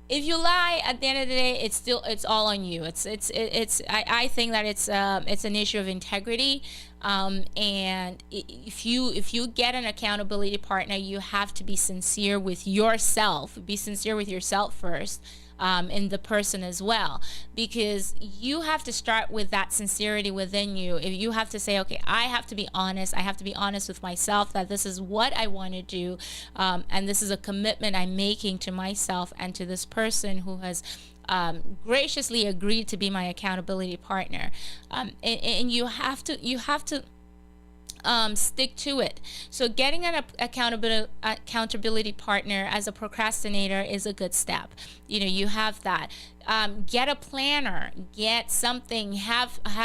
if you lie, at the end of the day, it's all on you. I think that it's an issue of integrity. And if you get an accountability partner, you have to be sincere with yourself. Be sincere with yourself first. In the person as well, because you have to start with that sincerity within you. If you have to say, okay, I have to be honest with myself, that this is what I want to do, and this is a commitment I'm making to myself and to this person who has graciously agreed to be my accountability partner, and you have to stick to it. So getting an accountability partner as a procrastinator is a good step. You have that. Get a planner, get something,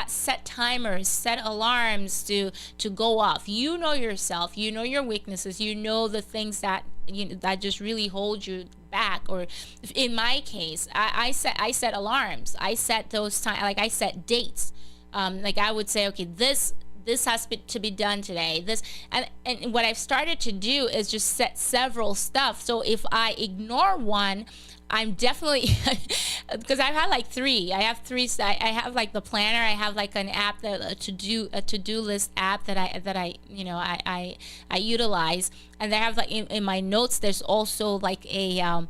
set timers, set alarms to go off. You know yourself, you know your weaknesses, you know the things that that just really hold you back. Or in my case, I set alarms. I set those time, like I set dates. Like I would say, okay, this has to be done today. And what I've started to do is just set several stuff. So if I ignore one, I'm definitely because I've had like three. I have three. I have like the planner. I have like an app, a to-do list app that I utilize. And I have like in my notes, there's also like a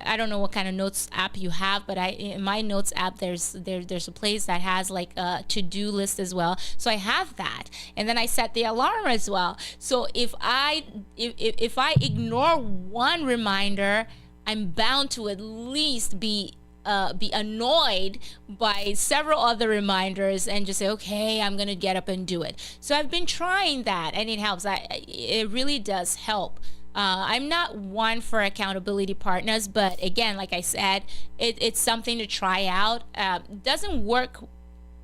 I don't know what kind of notes app you have, but in my notes app, there's a place that has like a to-do list as well. So I have that, and then I set the alarm as well. So if I ignore one reminder, I'm bound to at least be annoyed by several other reminders, and just say, okay, I'm gonna get up and do it. So I've been trying that, and it helps. It really does help. I'm not one for accountability partners, but again, like I said, it's something to try out. Doesn't work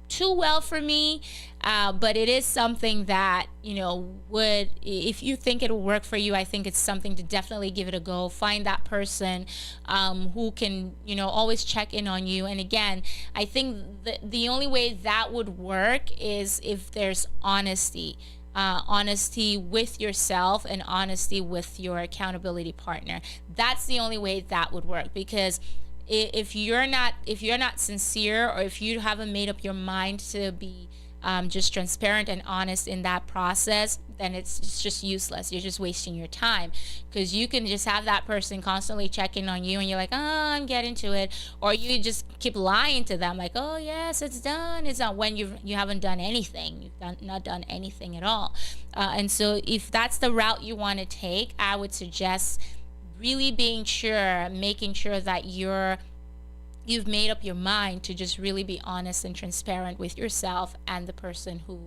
too well for me, but it is something that, would, if you think it'll work for you, I think it's something to definitely give it a go. Find that person who can, always check in on you. And again, I think the only way that would work is if there's honesty. Honesty with yourself and honesty with your accountability partner. That's the only way that would work, because if you're not sincere, or if you haven't made up your mind to be just transparent and honest in that process, then it's just useless. You're just wasting your time, because you can just have that person constantly checking on you and you're like, oh, I'm getting to it, or you just keep lying to them like, oh yes, it's done, when you haven't done anything. You've not done anything at all. And so if that's the route you want to take, I would suggest really making sure that you've made up your mind to just really be honest and transparent with yourself and the person who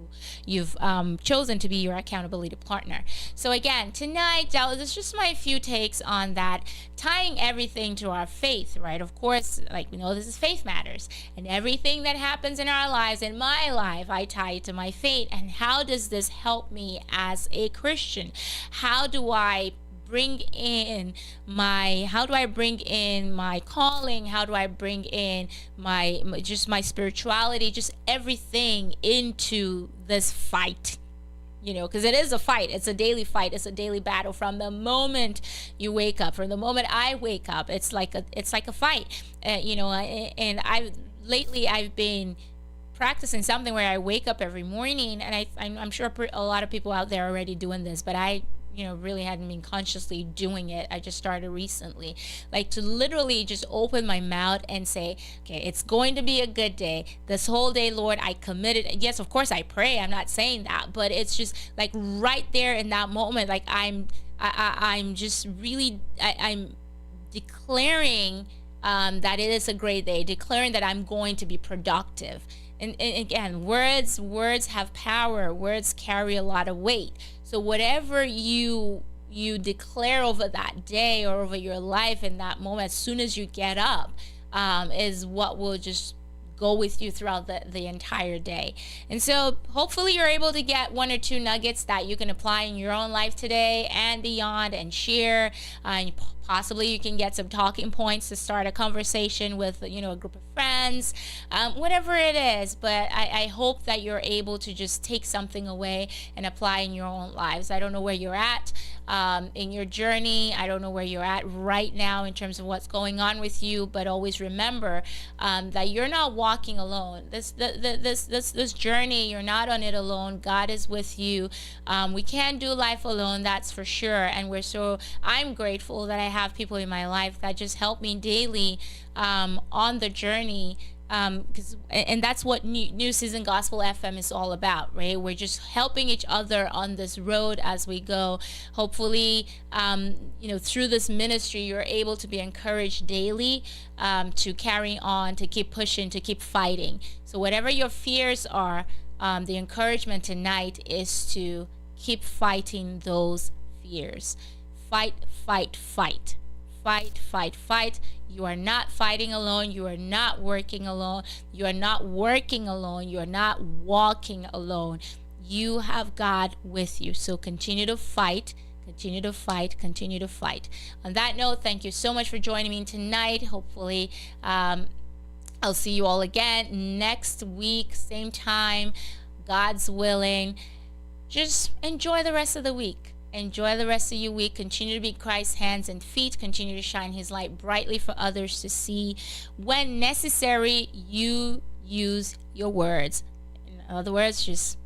you've chosen to be your accountability partner. So again, tonight, that's just my few takes on that, tying everything to our faith, right? Of course, like we know, this is Faith Matters, and everything that happens in our lives, in my life, I tie it to my faith. And how does this help me as a Christian? How do I bring in my calling? How do I bring in my spirituality, just everything into this fight? Because it is a fight. It's a daily fight. It's a daily battle. From the moment you wake up, from the moment I wake up, it's like a fight. And I've been practicing something where I wake up every morning, and I'm sure a lot of people out there are already doing this, but I really hadn't been consciously doing it. I just started recently, like to literally just open my mouth and say, okay, it's going to be a good day. This whole day, Lord, I committed. Yes, of course I pray. I'm not saying that, but it's just like right there in that moment, like I'm just really, I'm declaring that it is a great day, declaring that I'm going to be productive. And again, words have power. Words carry a lot of weight. So whatever you declare over that day or over your life in that moment, as soon as you get up, is what will just go with you throughout the entire day. And so hopefully you're able to get one or two nuggets that you can apply in your own life today and beyond, and share. And possibly you can get some talking points to start a conversation with a group of friends, whatever it is. But I hope that you're able to just take something away and apply in your own lives. I don't know where you're at in your journey. I don't know where you're at right now in terms of what's going on with you, but always remember that you're not walking alone. This journey, you're not on it alone. God is with you. We can't do life alone, that's for sure. And I'm grateful that I have people in my life that just help me daily on the journey. And that's what New Season Gospel FM is all about, right? We're just helping each other on this road as we go. Hopefully, through this ministry, you're able to be encouraged daily to carry on, to keep pushing, to keep fighting. So whatever your fears are, the encouragement tonight is to keep fighting those fears. Fight, fight, fight. Fight, fight, fight. You are not fighting alone. You are not working alone. You are not working alone. You are not walking alone. You have God with you. So continue to fight. Continue to fight. Continue to fight. On that note, thank you so much for joining me tonight. Hopefully, I'll see you all again next week, same time, God's willing. Just enjoy the rest of the week. Enjoy the rest of your week. Continue to be Christ's hands and feet. Continue to shine his light brightly for others to see. When necessary, you use your words. In other words, just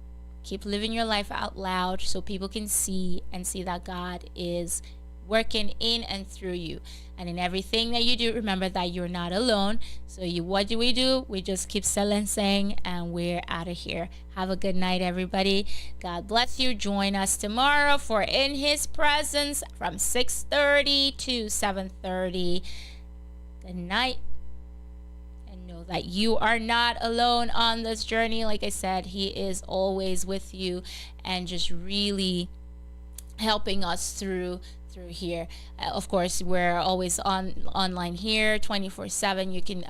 keep living your life out loud so people can see that God is working in and through you. And in everything that you do, remember that you're not alone. So what do? We just keep saying, and we're out of here. Have a good night, everybody. God bless you. Join us tomorrow for In His Presence from 6:30 to 7:30. Good night. And know that you are not alone on this journey. Like I said, He is always with you and just really helping us through through here. Of course, we're always online here 24/7. You can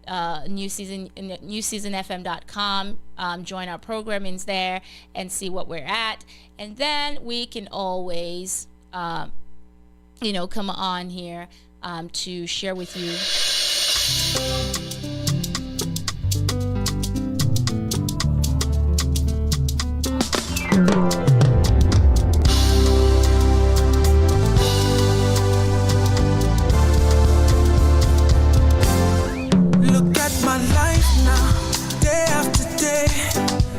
newseasonfm.com, join our programmings there and see what we're at, and then we can always come on here to share with you.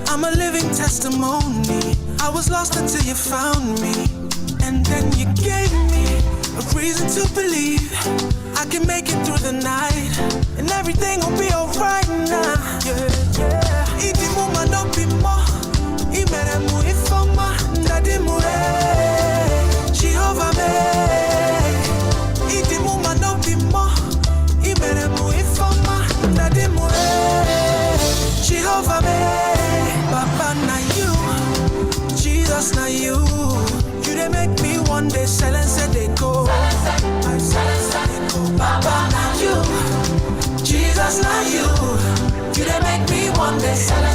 I'm a living testimony. I was lost until you found me, and then you gave me a reason to believe I can make it through the night, and everything will be alright now. Yeah. Iti muma no bimo, imere mu ifoma, ndadi mu Jehovah me. Iti muma no bimo, imere mu ifoma, ndadi mu Jehovah me. Papa, na you, Jesus, na you. You they make me one day silence and they go. Papa, na you, Jesus, na you. You they make me one day silence.